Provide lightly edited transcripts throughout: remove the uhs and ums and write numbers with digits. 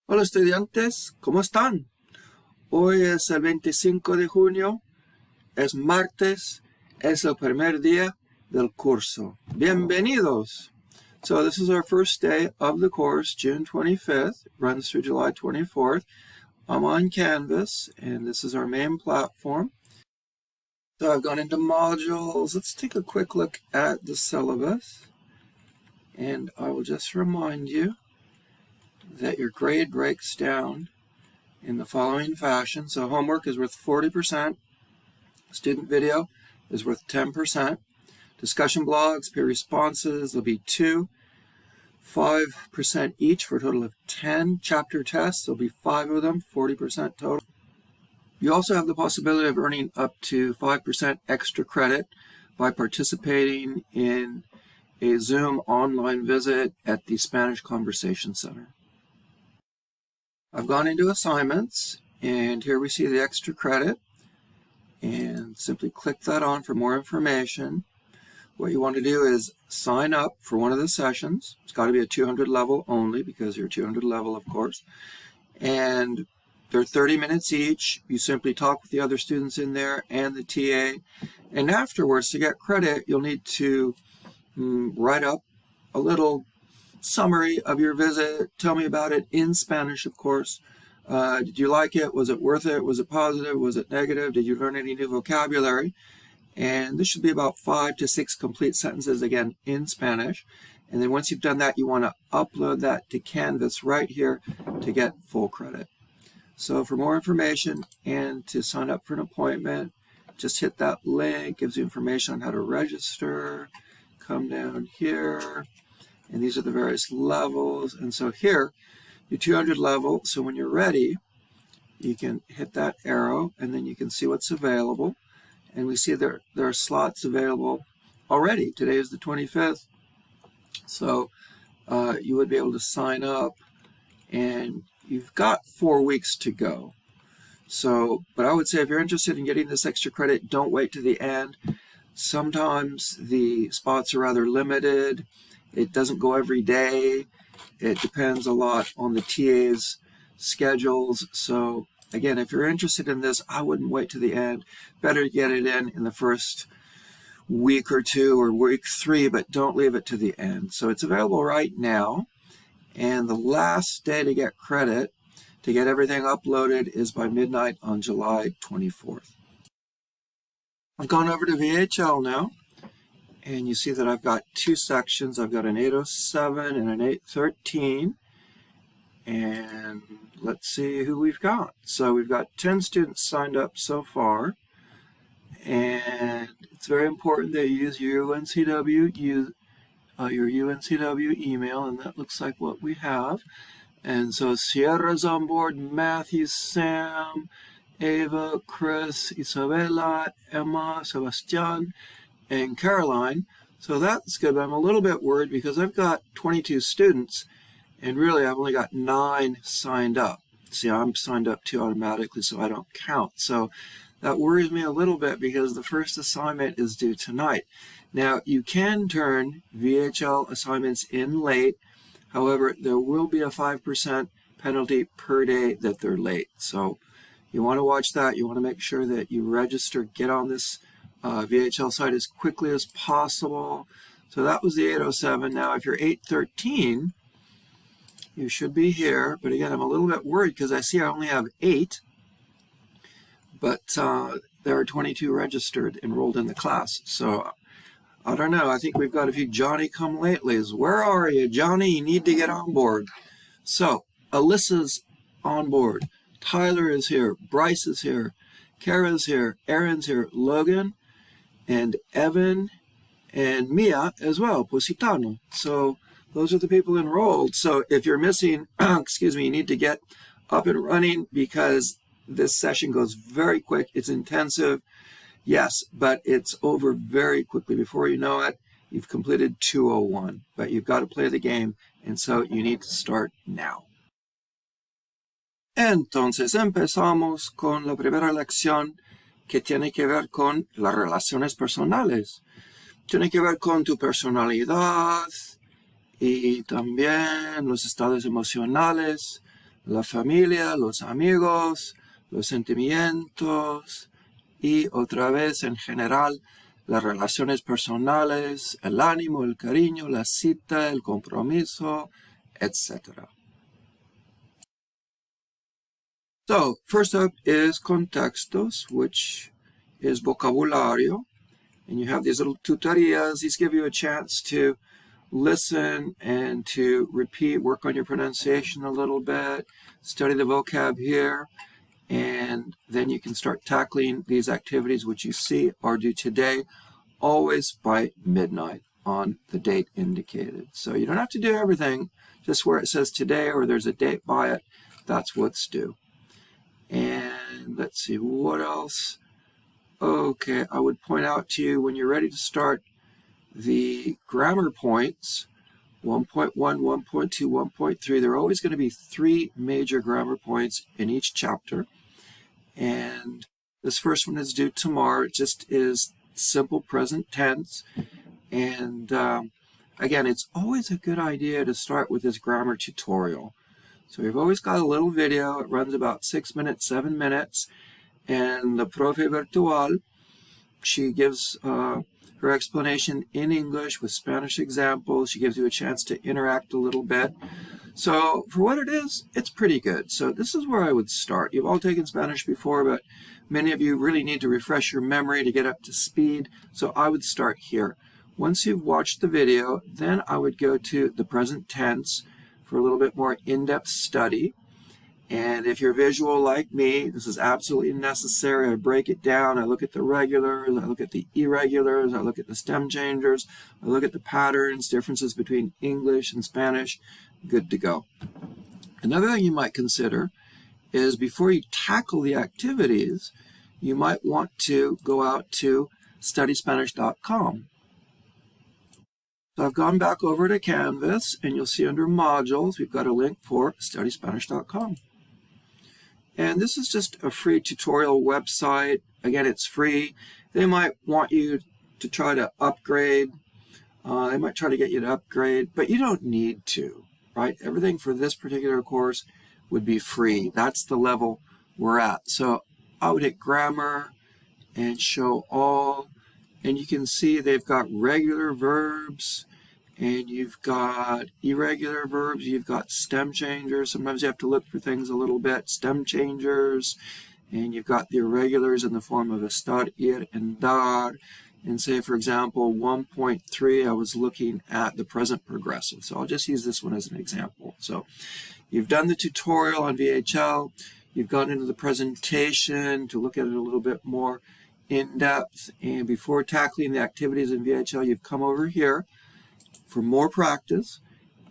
Hola estudiantes, ¿cómo están? Hoy es el 25 de junio, es martes, es el primer día del curso. Bienvenidos! So this is our first day of the course, June 25th, runs through July 24th. I'm on Canvas, and this is our main platform. So I've gone into modules. Let's take a quick look at the syllabus. And I will just remind you that your grade breaks down in the following fashion. So homework is worth 40%, student video is worth 10%, discussion blogs, peer responses, there'll be 5% each for a total of 10. Chapter tests, there'll be 5 of them, 40% total. You also have the possibility of earning up to 5% extra credit by participating in a Zoom online visit at the Spanish Conversation Center. I've gone into assignments, and here we see the extra credit, and simply click that on for more information. What you want to do is sign up for one of the sessions. It's got to be a 200 level only because you're 200 level, of course. And they're 30 minutes each. You simply talk with the other students in there and the TA. And afterwards, to get credit, you'll need to write up a little summary of your visit. Tell me about it in Spanish, of course. Did you like it? Was it worth it? Was it positive? Was it negative? Did you learn any new vocabulary? And this should be about 5 to 6 complete sentences, again, in Spanish. And then once you've done that, you want to upload that to Canvas right here to get full credit. So for more information and to sign up for an appointment, just hit that link. Gives you information on how to register. Come down here. And these are the various levels. And so here, your 200 level. So when you're ready, you can hit that arrow, and then you can see what's available. And we see there are slots available already. Today is the 25th. So you would be able to sign up, and you've got 4 weeks to go. So, but I would say if you're interested in getting this extra credit, don't wait to the end. Sometimes the spots are rather limited. It doesn't go every day. It depends a lot on the TA's schedules. So again, if you're interested in this, I wouldn't wait to the end. Better get it in the first week or 2 or week 3, but don't leave it to the end. So it's available right now. And the last day to get credit, to get everything uploaded, is by midnight on July 24th. I've gone over to VHL now. And you see that I've got 2 sections. I've got an 807 and an 813. And let's see who we've got. So we've got 10 students signed up so far. And it's very important that you use your UNCW, email, and that looks like what we have. And so Sierra's on board, Matthew, Sam, Ava, Chris, Isabella, Emma, Sebastian, and Caroline. So that's good, but I'm a little bit worried because I've got 22 students, and really I've only got 9 signed up. See, I'm signed up too automatically, so I don't count. So that worries me a little bit because the first assignment is due tonight. Now, you can turn VHL assignments in late. However, there will be a 5% penalty per day that they're late. So you want to watch that. You want to make sure that you register, get on this VHL site as quickly as possible. So that was the 807. Now, if you're 813, you should be here. But again, I'm a little bit worried because I see I only have 8. But there are 22 registered, enrolled in the class. So I don't know. I think we've got a few Johnny-come-latelys. Where are you, Johnny? You need to get on board. So Alyssa's on board. Tyler is here. Bryce is here. Kara's here. Aaron's here. Logan and Evan and Mia as well, Positano. So those are the people enrolled. So if you're missing, excuse me, you need to get up and running because this session goes very quick. It's intensive, yes, but it's over very quickly. Before you know it, you've completed 201, but you've got to play the game, and so you need to start now. Entonces empezamos con la primera lección, que tiene que ver con las relaciones personales. Tiene que ver con tu personalidad y también los estados emocionales, la familia, los amigos, los sentimientos y otra vez en general las relaciones personales, el ánimo, el cariño, la cita, el compromiso, etc. So, first up is contextos, which is vocabulario. And you have these little tutorías. These give you a chance to listen and to repeat, work on your pronunciation a little bit, study the vocab here, and then you can start tackling these activities which you see are due today, always by midnight on the date indicated. So you don't have to do everything, just where it says today or there's a date by it, that's what's due. And let's see, what else? Okay, I would point out to you when you're ready to start the grammar points, 1.1, 1.2, 1.3, there are always going to be 3 major grammar points in each chapter. And this first one is due tomorrow. It just is simple present tense. And again, it's always a good idea to start with this grammar tutorial. So we've always got a little video. It runs about 6 minutes, 7 minutes. And the Profe Virtual, she gives her explanation in English with Spanish examples. She gives you a chance to interact a little bit. So for what it is, it's pretty good. So this is where I would start. You've all taken Spanish before, but many of you really need to refresh your memory to get up to speed. So I would start here. Once you've watched the video, then I would go to the present tense for a little bit more in-depth study. And if you're visual like me, this is absolutely necessary. I break it down. I look at the regulars. I look at the irregulars. I look at the stem changers. I look at the patterns, differences between English and Spanish. Good to go. Another thing you might consider is before you tackle the activities, you might want to go out to studyspanish.com. So I've gone back over to Canvas, and you'll see under modules, we've got a link for studyspanish.com. And this is just a free tutorial website. Again, it's free. They might want you to try to upgrade. They might try to get you to upgrade, but you don't need to, right? Everything for this particular course would be free. That's the level we're at. So I would hit grammar and show all, and you can see they've got regular verbs, and you've got irregular verbs, you've got stem changers. Sometimes you have to look for things a little bit, stem changers, and you've got the irregulars in the form of estar, ir, and dar. And say, for example, 1.3, I was looking at the present progressive. So I'll just use this one as an example. So you've done the tutorial on VHL. You've gone into the presentation to look at it a little bit more in depth. And before tackling the activities in VHL, you've come over here for more practice,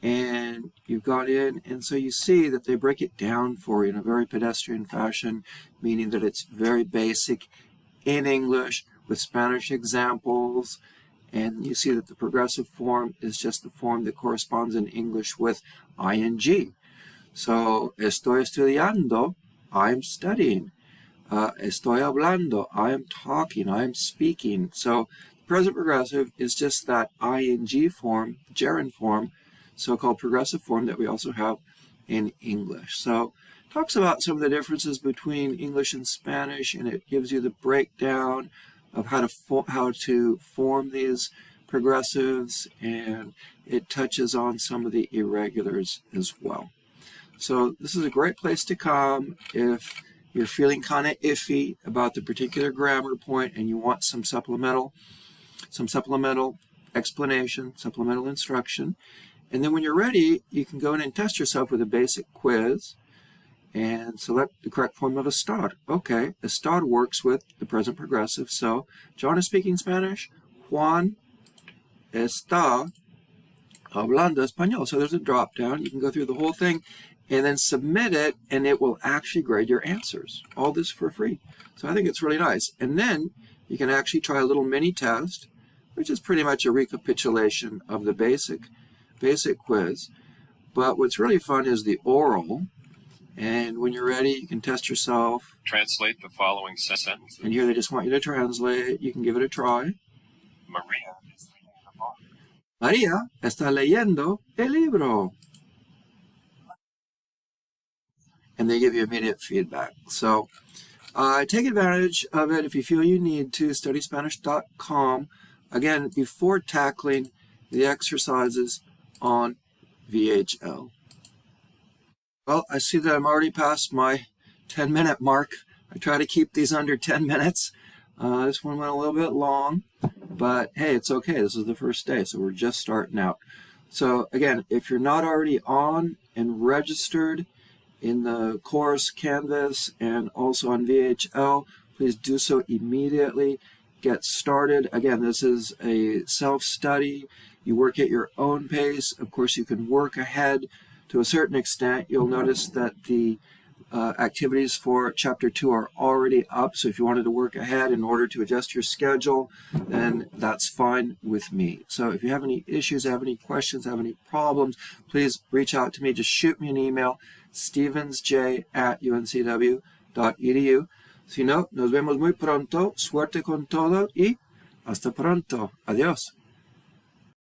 and you've gone in, and so you see that they break it down for you in a very pedestrian fashion, meaning that it's very basic in English with Spanish examples, and you see that the progressive form is just the form that corresponds in English with ing. So, estoy estudiando, I'm studying. Estoy hablando, I am talking, I am speaking. So present progressive is just that ing form, gerund form, so-called progressive form that we also have in English. So it talks about some of the differences between English and Spanish, and it gives you the breakdown of how to form these progressives, and it touches on some of the irregulars as well. So this is a great place to come if you're feeling kind of iffy about the particular grammar point and you want some supplemental explanation, supplemental instruction. And then when you're ready, you can go in and test yourself with a basic quiz and select the correct form of estar. Okay, estar works with the present progressive. So John is speaking Spanish. Juan está hablando español. So there's a drop down. You can go through the whole thing and then submit it, and it will actually grade your answers. All this for free. So I think it's really nice. And then you can actually try a little mini test, which is pretty much a recapitulation of the basic quiz. But what's really fun is the oral. And when you're ready, you can test yourself. Translate the following sentences. And here they just want you to translate. You can give it a try. María is reading the book. María está leyendo el libro. and they give you immediate feedback. So take advantage of it if you feel you need to. StudySpanish.com, again, before tackling the exercises on VHL. Well, I see that I'm already past my 10-minute mark. I try to keep these under 10 minutes. This one went a little bit long, but hey, it's okay. This is the first day, so we're just starting out. So again, if you're not already on and registered in the course Canvas and also on VHL, please do so immediately. Get started. Again, this is a self-study. You work at your own pace. Of course, you can work ahead to a certain extent. You'll notice that the activities for Chapter 2 are already up, so if you wanted to work ahead in order to adjust your schedule, then that's fine with me. So if you have any issues, have any questions, have any problems, please reach out to me. Just shoot me an email, stevensj@uncw.edu. Si no, nos vemos muy pronto. Suerte con todo y hasta pronto. Adiós.